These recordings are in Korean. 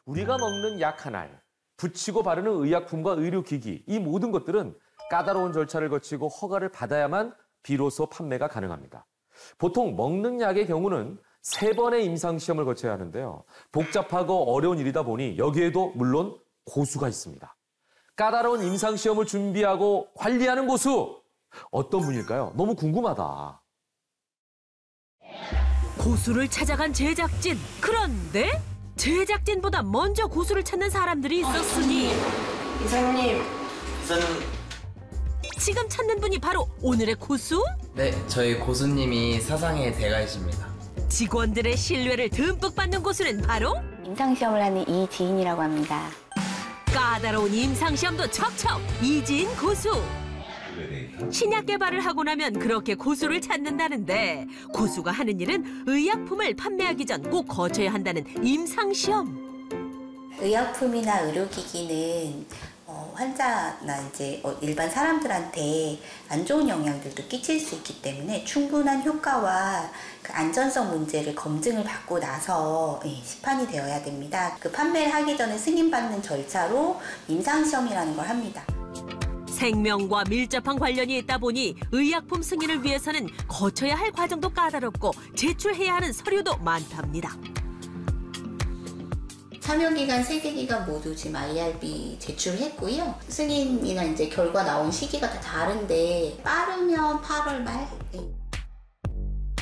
우리가 먹는 약 한 알, 붙이고 바르는 의약품과 의료기기, 이 모든 것들은 까다로운 절차를 거치고 허가를 받아야만 비로소 판매가 가능합니다. 보통 먹는 약의 경우는 3번의 임상시험을 거쳐야 하는데요. 복잡하고 어려운 일이다 보니 여기에도 물론 고수가 있습니다. 까다로운 임상시험을 준비하고 관리하는 고수! 어떤 분일까요? 너무 궁금하다. 고수를 찾아간 제작진. 그런데 제작진보다 먼저 고수를 찾는 사람들이 있었으니 이사님. 지금 찾는 분이 바로 오늘의 고수? 네, 저희 고수님이 사상의 대가이십니다. 직원들의 신뢰를 듬뿍 받는 고수는 바로 임상시험을 하는 이지인이라고 합니다. 까다로운 임상시험도 척척 이지인 고수. 신약 개발을 하고 나면 그렇게 고수를 찾는다는데 고수가 하는 일은 의약품을 판매하기 전 꼭 거쳐야 한다는 임상시험. 의약품이나 의료기기는 환자나 이제 일반 사람들한테 안 좋은 영향들도 끼칠 수 있기 때문에 충분한 효과와 그 안전성 문제를 검증을 받고 나서 시판이 되어야 됩니다. 그 판매를 하기 전에 승인받는 절차로 임상시험이라는 걸 합니다. 생명과 밀접한 관련이 있다 보니 의약품 승인을 위해서는 거쳐야 할 과정도 까다롭고 제출해야 하는 서류도 많답니다. 참여기간 3개 기간 모두 지금 IRB 제출했고요. 승인이나 이제 결과 나온 시기가 다 다른데 빠르면 8월 말.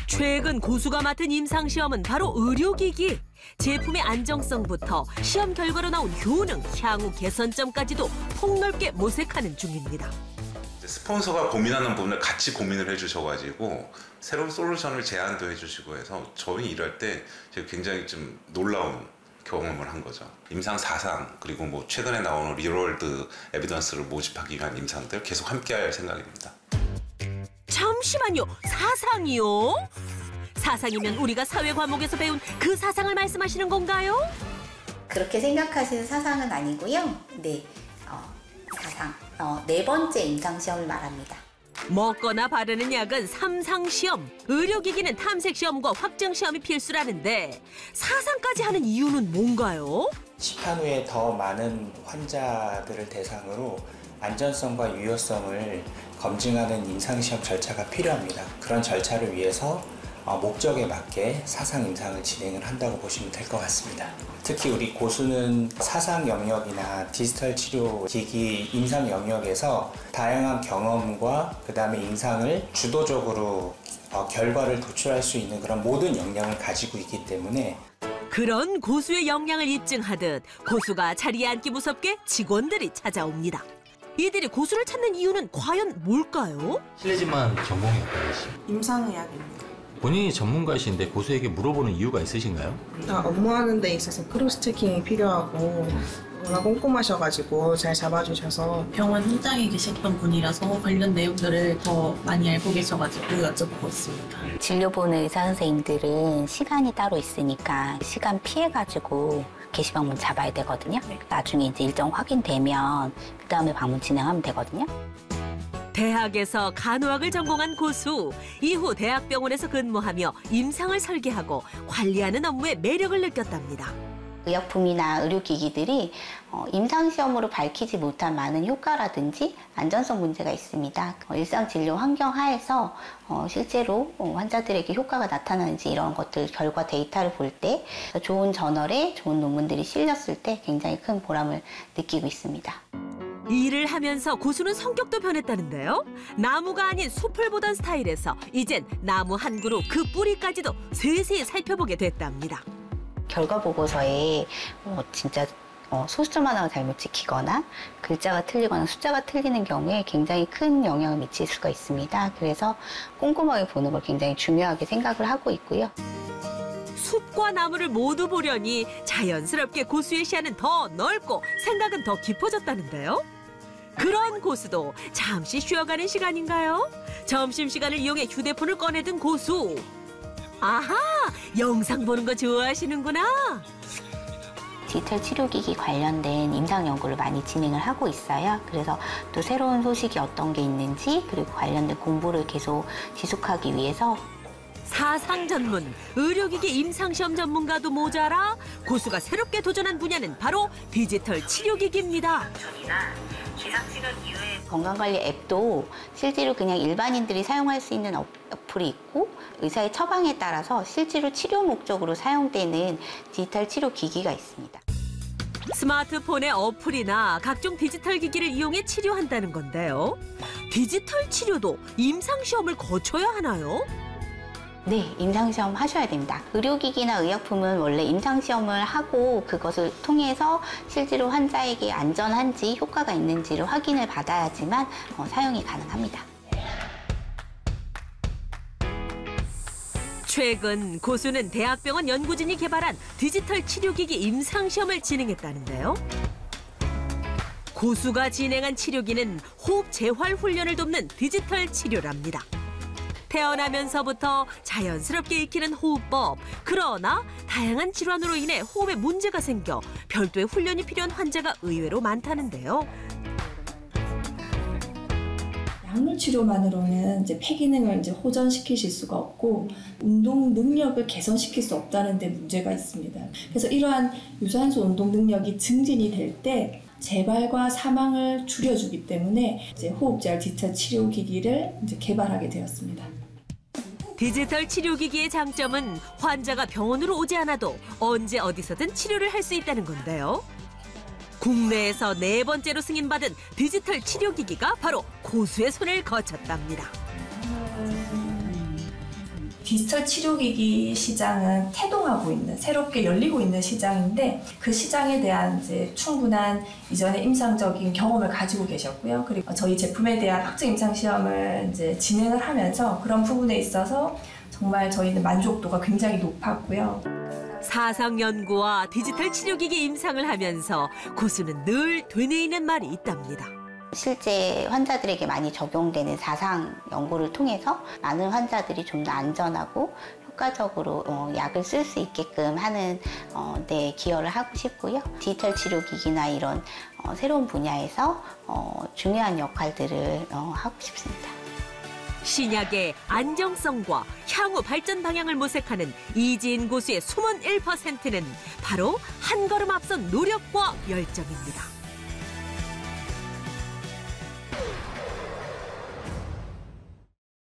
최근 고수가 맡은 임상시험은 바로 의료기기. 제품의 안정성부터 시험 결과로 나온 효능, 향후 개선점까지도 폭넓게 모색하는 중입니다. 스폰서가 고민하는 부분을 같이 고민을 해주셔가지고 새로운 솔루션을 제안도 해주시고 해서 저희 일할 때 제가 굉장히 좀 놀라운 경험을 한 거죠. 임상 4상 그리고 뭐 최근에 나오는 리얼월드 에비던스를 모집하기 위한 임상들 계속 함께할 생각입니다. 잠시만요, 사상이요? 사상이면 우리가 사회 과목에서 배운 그 사상을 말씀하시는 건가요? 그렇게 생각하시는 사상은 아니고요. 네, 사상. 4번째 임상시험을 말합니다. 먹거나 바르는 약은 3상시험, 의료기기는 탐색시험과 확정시험이 필수라는데 사상까지 하는 이유는 뭔가요? 시판 후에 더 많은 환자들을 대상으로 안전성과 유효성을 검증하는 임상시험 절차가 필요합니다. 그런 절차를 위해서 목적에 맞게 사상 임상을 진행을 한다고 보시면 될 것 같습니다. 특히 우리 고수는 사상 영역이나 디지털 치료 기기 임상 영역에서 다양한 경험과 그다음에 임상을 주도적으로 결과를 도출할 수 있는 그런 모든 역량을 가지고 있기 때문에 그런 고수의 역량을 입증하듯 고수가 자리에 앉기 무섭게 직원들이 찾아옵니다. 이들이 고수를 찾는 이유는 과연 뭘까요? 실례지만 전공이 어떻게 되십니까? 임상의학입니다. 본인이 전문가이신데 고수에게 물어보는 이유가 있으신가요? 업무하는 데 있어서 크로스 체킹이 필요하고 워낙 꼼꼼하셔가지고 잘 잡아주셔서 병원 현장에 계셨던 분이라서 관련 내용들을 더 많이 알고 계셔가지고 여쭤보고 있습니다. 진료 보는 의사 선생님들은 시간이 따로 있으니까 시간 피해가지고 게시 방문 잡아야 되거든요. 나중에 이제 일정 확인되면 그 다음에 방문 진행하면 되거든요. 대학에서 간호학을 전공한 고수. 이후 대학병원에서 근무하며 임상을 설계하고 관리하는 업무의 매력을 느꼈답니다. 의약품이나 의료기기들이 임상시험으로 밝히지 못한 많은 효과라든지 안전성 문제가 있습니다. 일상진료 환경 하에서 실제로 환자들에게 효과가 나타나는지 이런 것들 결과 데이터를 볼 때 좋은 저널에 좋은 논문들이 실렸을 때 굉장히 큰 보람을 느끼고 있습니다. 일을 하면서 고수는 성격도 변했다는데요. 나무가 아닌 숲을 보던 스타일에서 이젠 나무 한 그루 그 뿌리까지도 세세히 살펴보게 됐답니다. 결과 보고서에 진짜 소수점 하나가 잘못 찍히거나 글자가 틀리거나 숫자가 틀리는 경우에 굉장히 큰 영향을 미칠 수가 있습니다. 그래서 꼼꼼하게 보는 걸 굉장히 중요하게 생각을 하고 있고요. 숲과 나무를 모두 보려니 자연스럽게 고수의 시야는 더 넓고 생각은 더 깊어졌다는데요. 그런 고수도 잠시 쉬어가는 시간인가요? 점심시간을 이용해 휴대폰을 꺼내든 고수. 아하! 영상 보는 거 좋아하시는구나. 디지털 치료기기 관련된 임상 연구를 많이 진행을 하고 있어요. 그래서 또 새로운 소식이 어떤 게 있는지 그리고 관련된 공부를 계속 지속하기 위해서 사상 전문, 의료기기 임상시험 전문가도 모자라 고수가 새롭게 도전한 분야는 바로 디지털 치료기기입니다. 건강관리 앱도 실제로 그냥 일반인들이 사용할 수 있는 어플이 있고 의사의 처방에 따라서 실제로 치료 목적으로 사용되는 디지털 치료 기기가 있습니다. 스마트폰의 어플이나 각종 디지털 기기를 이용해 치료한다는 건데요. 디지털 치료도 임상시험을 거쳐야 하나요? 네, 임상시험 하셔야 됩니다. 의료기기나 의약품은 원래 임상시험을 하고 그것을 통해서 실제로 환자에게 안전한지 효과가 있는지를 확인을 받아야지만 사용이 가능합니다. 최근 고수는 대학병원 연구진이 개발한 디지털 치료기기 임상시험을 진행했다는데요. 고수가 진행한 치료기는 호흡 재활 훈련을 돕는 디지털 치료랍니다. 태어나면서부터 자연스럽게 익히는 호흡법. 그러나 다양한 질환으로 인해 호흡에 문제가 생겨 별도의 훈련이 필요한 환자가 의외로 많다는데요. 약물 치료만으로는 이제 폐 기능을 이제 호전시키실 수가 없고 운동 능력을 개선시킬 수 없다는 데 문제가 있습니다. 그래서 이러한 유산소 운동 능력이 증진이 될 때 재발과 사망을 줄여주기 때문에 이제 호흡재활 디지털 치료 기기를 이제 개발하게 되었습니다. 디지털 치료기기의 장점은 환자가 병원으로 오지 않아도 언제 어디서든 치료를 할 수 있다는 건데요. 국내에서 4번째로 승인받은 디지털 치료기기가 바로 고수의 손을 거쳤답니다. 디지털 치료기기 시장은 태동하고 있는, 새롭게 열리고 있는 시장인데 그 시장에 대한 이제 충분한 이전의 임상적인 경험을 가지고 계셨고요. 그리고 저희 제품에 대한 확정 임상 시험을 이제 진행을 하면서 그런 부분에 있어서 정말 저희는 만족도가 굉장히 높았고요. 사상 연구와 디지털 치료기기 임상을 하면서 고수는 늘 되뇌이는 말이 있답니다. 실제 환자들에게 많이 적용되는 사상 연구를 통해서 많은 환자들이 좀 더 안전하고 효과적으로 약을 쓸 수 있게끔 하는 데 기여를 하고 싶고요. 디지털 치료기기나 이런 새로운 분야에서 중요한 역할들을 하고 싶습니다. 신약의 안정성과 향후 발전 방향을 모색하는 이지인 고수의 숨은 1%는 바로 한 걸음 앞선 노력과 열정입니다.